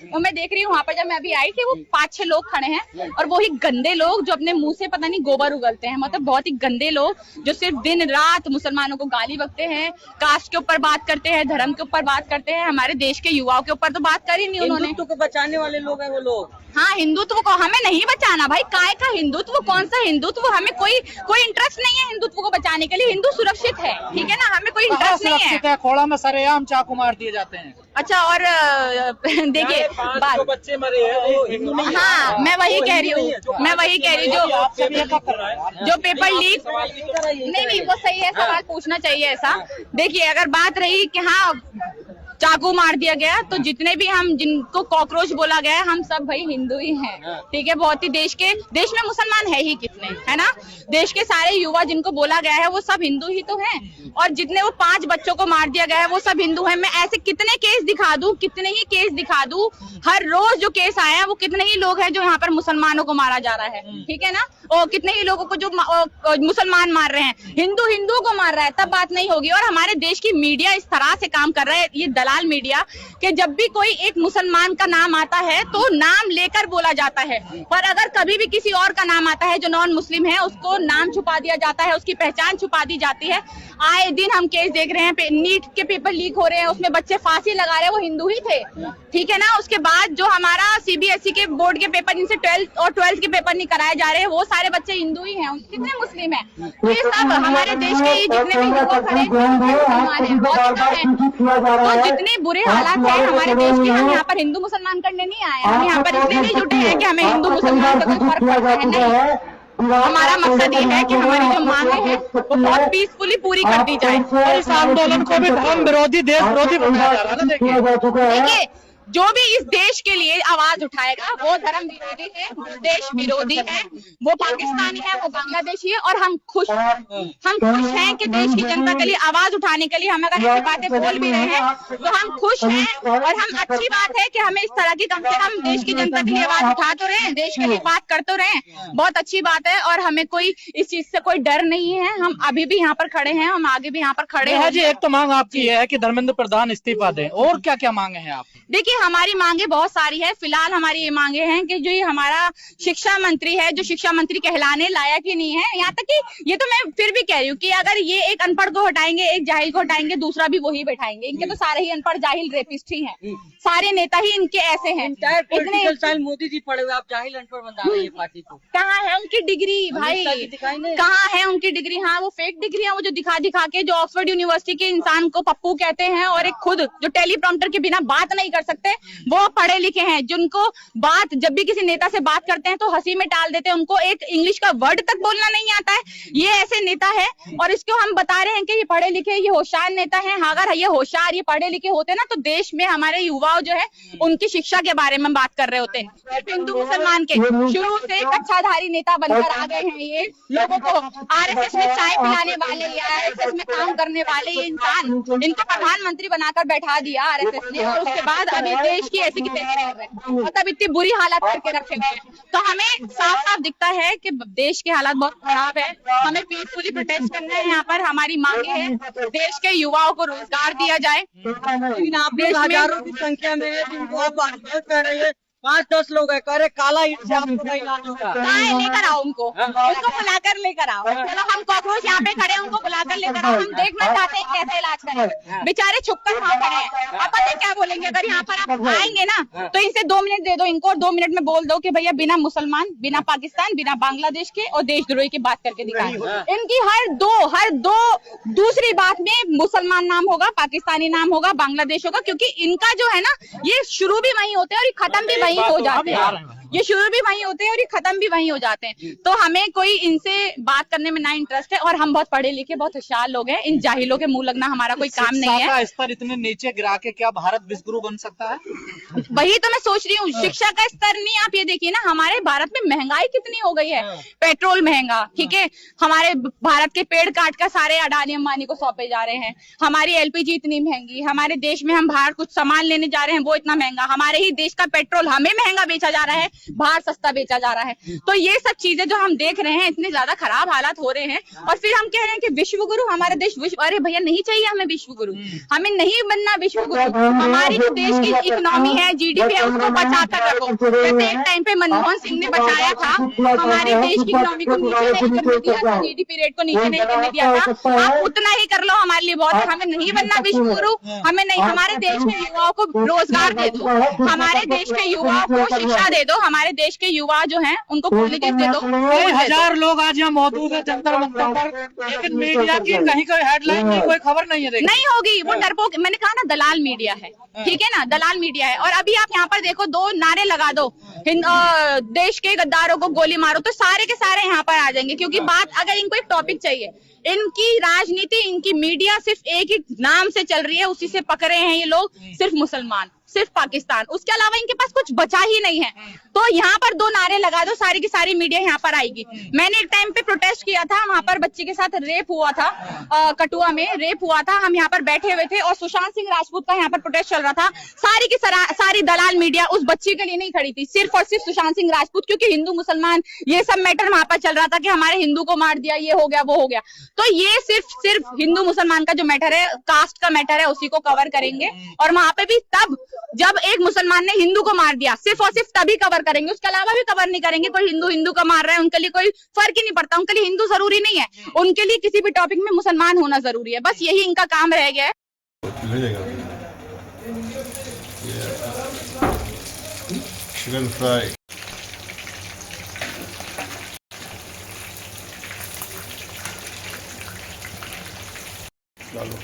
और मैं देख रही हूँ वहाँ पर जब मैं अभी आई थी वो 5-6 लोग खड़े हैं और वही गंदे लोग जो अपने मुंह से पता नहीं गोबर उगलते हैं, मतलब बहुत ही गंदे लोग जो सिर्फ दिन रात मुसलमानों को गाली बकते हैं, कास्ट के ऊपर बात करते हैं, धर्म के ऊपर बात करते हैं, हमारे देश के युवाओं के ऊपर तो बात करी नहीं उन्होंने। हिंदुत्व को बचाने वाले लोग हैं वो लोग। हाँ, हिंदुत्व को हमें नहीं बचाना भाई, काय का हिंदुत्व, कौन सा हिंदुत्व, हमें कोई इंटरेस्ट नहीं है हिंदुत्व को बचाने के लिए। हिंदू सुरक्षित है, ठीक है ना, हमें कोई इंटरेस्ट नहीं है। खोड़ा में सरेआम चाकू मार दिए जाते हैं। अच्छा, और देखिए जो बच्चे मरे हैं वो हिंदू नहीं है। हाँ, मैं वही कह रही हूँ जो पेपर लीक नहीं वो सही है, सवाल पूछना चाहिए ऐसा। देखिए अगर बात रही कि हाँ चाकू मार दिया गया, तो जितने भी हम जिनको कॉकरोच बोला गया है हम सब भाई हिंदू ही हैं, ठीक है। बहुत ही देश में मुसलमान है ही कितने, है ना। देश के सारे युवा जिनको बोला गया है वो सब हिंदू ही तो हैं, और जितने वो 5 बच्चों को मार दिया गया है वो सब हिंदू हैं। मैं ऐसे कितने केस दिखा दूं, कितने ही केस दिखा दूं, हर रोज जो केस आया है वो कितने ही लोग हैं जो यहाँ पर मुसलमानों को मारा जा रहा है, ठीक है ना। और कितने ही लोगों को जो मुसलमान मार रहे हैं, हिंदू को मार रहा है, तब बात नहीं होगी। और हमारे देश की मीडिया इस तरह से काम कर रहा है, ये दलाल मीडिया, कि जब भी कोई एक मुसलमान का नाम आता है तो नाम लेकर बोला जाता है, पर अगर कभी भी किसी और का नाम आता है जो नॉन मुस्लिम है उसको नाम छुपा दिया जाता है, उसकी पहचान छुपा दी जाती है। आए दिन हम केस देख रहे हैं, नीट के पेपर लीक हो रहे हैं, उसमें बच्चे फांसी लगा रहे हैं, वो हिंदू ही थे, ठीक है ना। उसके बाद जो हमारा सीबीएसई के बोर्ड के पेपर जिनसे 12th के पेपर नहीं कराए जा रहे हैं वो सारे बच्चे हिंदू ही हैं, कितने मुस्लिम हैं। ये सब हमारे देश के जितने भी युवा खड़े हैं बहुत कम है। तो जितने बुरे हालात है हमारे देश के, हम यहाँ पर हिंदू मुसलमान करने नहीं आए, हम यहाँ पर इसलिए नहीं जुटे हैं कि हमें हिंदू मुसलमान का कोई फर्क पड़ता है, नहीं। हमारा मकसद ये है कि हमारी जो मांगे हैं वो बहुत पीसफुली पूरी कर दी जाए। और इस आंदोलन को भी धर्म विरोधी, देश विरोधी बनाया जा रहा है ना। देखिए जो भी इस देश के लिए आवाज उठाएगा वो धर्म विरोधी है, देश विरोधी है, वो पाकिस्तानी है, वो बांग्लादेशी है। और हम खुश हैं कि देश की जनता के लिए आवाज उठाने के लिए हम अगर ऐसी बातें बोल भी रहे हैं तो हम खुश हैं। और हम अच्छी बात है कि हमें इस तरह की, कम से कम देश की जनता के लिए आवाज उठा तो रहे, देश के लिए बात कर तो रहे, बहुत अच्छी बात है। और हमें कोई इस चीज से कोई डर नहीं है, हम अभी भी यहाँ पर खड़े हैं, हम आगे भी यहाँ पर खड़े हैं। जी एक तो मांग आपकी है कि धर्मेंद्र प्रधान इस्तीफा दें, और क्या क्या मांगे हैं आप? देखिए हमारी मांगे बहुत सारी है। फिलहाल हमारी ये मांगे हैं कि जो ये हमारा शिक्षा मंत्री है, जो शिक्षा मंत्री कहलाने लायक ही नहीं है, यहाँ तक कि ये तो मैं फिर भी कह रही हूँ कि अगर ये एक अनपढ़ को हटाएंगे, एक जाहिल को हटाएंगे, दूसरा भी वही बैठाएंगे। इनके तो सारे ही अनपढ़ जाहिल रेपिस्ट ही हैं, सारे नेता ही इनके ऐसे हैं। इतने मोदी जी पढ़े हुए, आप जाहिल अनपढ़ बता रहे हैं पार्टी को। कहाँ है उनकी डिग्री भाई, कहाँ है उनकी डिग्री? हाँ वो फेक डिग्री है, वो जो दिखा के जो ऑक्सफोर्ड यूनिवर्सिटी के इंसान को पप्पू कहते हैं, और एक खुद जो टेलीप्रॉम्प्टर के बिना बात नहीं कर सकते, वो पढ़े लिखे हैं, जिनको बात जब भी किसी नेता से बात करते हैं तो हंसी में टाल देते हैं, उनको एक इंग्लिश का वर्ड तक बोलना नहीं आता है। ये ऐसे नेता है, और इसको हम बता रहे हैं कि ये पढ़े लिखे, ये होशियार नेता है। अगर ये होशियार, ये पढ़े लिखे होते ना तो देश में हमारे युवाओं जो है उनकी शिक्षा के बारे में बात कर रहे होते हैं। हिंदू मुसलमान के शुरू से कच्छाधारी नेता बनकर आ गए हैं ये, लोगों को आरएसएस में चाय पिलाने वाले या आरएसएस में काम करने वाले ये इंसान, इनको प्रधानमंत्री बनाकर बैठा दिया आरएसएस ने, और उसके बाद अभी देश की ऐसी की तैसी कर रहे हैं, मतलब इतनी बुरी हालत करके रखे गए हैं। तो हमें साफ साफ दिखता है कि देश के हालात बहुत खराब है। हमें पीसफुली प्रोटेस्ट करना है। यहाँ पर हमारी मांगे हैं देश के युवाओं को रोजगार दिया जाए। हजारों की संख्या में जिनको आप कर रही है, 5-10 लोग है, कह रहे काला ईंट से आपका इलाज होगा। लेकर आओ उनको बुलाकर लेकर आओ। चलो हम कॉकरोच यहाँ पे खड़े हैं, उनको बुलाकर लेकर आओ। हम देखना चाहते हैं कैसे इलाज करें, बेचारे छुपकर वहाँ खड़े हैं। आप पता क्या बोलेंगे, अगर यहाँ पर आप आएंगे ना तो इनसे 2 मिनट दे दो इनको, और 2 मिनट में बोल दो कि भैया बिना मुसलमान, बिना पाकिस्तान, बिना बांग्लादेश के और देशद्रोही की बात करके दिखाएं। इनकी हर दो दूसरी बात में मुसलमान नाम होगा, पाकिस्तानी नाम होगा, बांग्लादेश होगा, क्योंकि इनका जो है ना ये शुरू भी वही होते हैं और ये खत्म भी वही हो जाते हैं। ये शुरू भी वही होते हैं और ये खत्म भी वही हो जाते हैं। तो हमें कोई इनसे बात करने में ना इंटरेस्ट है, और हम बहुत पढ़े लिखे, बहुत होशियार लोग हैं। इन जाहिलों के मुंह लगना हमारा कोई काम नहीं है। स्तर इतने नीचे गिरा के क्या भारत विश्वगुरु बन सकता है? वही तो मैं सोच रही हूँ, शिक्षा का स्तर नहीं। आप ये देखिए ना, हमारे भारत में महंगाई कितनी हो गई है, पेट्रोल महंगा, ठीक है, हमारे भारत के पेड़ काट कर सारे अडानी अंबानी को सौंपे जा रहे हैं, हमारी एलपीजी इतनी महंगी, हमारे देश में हम बाहर कुछ सामान लेने जा रहे हैं वो इतना महंगा, हमारे ही देश का पेट्रोल हमें महंगा बेचा जा रहा है, बाहर सस्ता बेचा जा रहा है। तो ये सब चीजें जो हम देख रहे हैं, इतने ज्यादा खराब हालात हो रहे हैं, और फिर हम कह रहे हैं कि विश्व गुरु हमारा देश विश्व, अरे भैया नहीं चाहिए हमें विश्व गुरु, हमें नहीं बनना विश्व गुरु। हमारी जो देश की इकोनॉमी है, जीडीपी है, उसको बचा कर रखो। जैसे एक टाइम पे मनमोहन सिंह ने बचाया था हमारे देश की इकोनॉमी को नीचे नहीं करने दिया था, जीडीपी रेट को नीचे नहीं करने दिया था, आप उतना ही कर लो, हमारे लिए बहुत है। हमें नहीं बनना विश्व गुरु, हमें नहीं, हमारे देश के युवाओं को रोजगार दे दो, हमारे देश के युवाओं को शिक्षा दे दो, हमारे देश के युवा जो हैं उनको कॉलेजेस दे दो। कई हजार लोग आज यहाँ मौजूद है जंतर मंतर पर, लेकिन मीडिया की कहीं कोई हेडलाइन नहीं, कोई खबर नहीं है। नहीं होगी, वो डरपोक, मैंने कहा ना दलाल मीडिया है, ठीक है ना, दलाल मीडिया है। और अभी आप यहाँ पर देखो, 2 नारे लगा दो, देश के गद्दारों को गोली मारो, तो सारे के सारे यहाँ पर आ जाएंगे। क्योंकि बात, अगर इनको एक टॉपिक चाहिए, इनकी राजनीति, इनकी मीडिया सिर्फ एक ही नाम से चल रही है, उसी से पकड़े हैं ये लोग, सिर्फ मुसलमान, सिर्फ पाकिस्तान, उसके अलावा इनके पास कुछ बचा ही नहीं है। तो यहाँ पर 2 नारे लगा दो, सारी की सारी मीडिया यहाँ पर आएगी। मैंने एक टाइम पे प्रोटेस्ट किया था, वहां पर बच्ची के साथ रेप हुआ था, कठुआ में रेप हुआ था, हम यहाँ पर बैठे हुए थे और सुशांत सिंह राजपूत का यहाँ पर प्रोटेस्ट चल रहा था। सारी की सारी दलाल मीडिया उस बच्ची के लिए नहीं खड़ी थी, सिर्फ और सिर्फ सुशांत सिंह राजपूत, क्योंकि हिंदू मुसलमान ये सब मैटर वहां पर चल रहा था कि हमारे हिंदू को मार दिया, ये हो गया, वो हो गया। तो ये सिर्फ हिंदू मुसलमान का जो मैटर है, कास्ट का मैटर है, उसी को कवर करेंगे। और वहां पे भी तब जब एक मुसलमान ने हिंदू को मार दिया, सिर्फ और सिर्फ तभी कवर करेंगे, उसके अलावा भी कवर नहीं करेंगे। कोई हिंदू का मार रहा है, उनके लिए कोई फर्क ही नहीं पड़ता, उनके लिए हिंदू जरूरी नहीं है, उनके लिए किसी भी टॉपिक में मुसलमान होना जरूरी है। बस यही इनका काम रह गया है। चिकन फ्राई, डालो।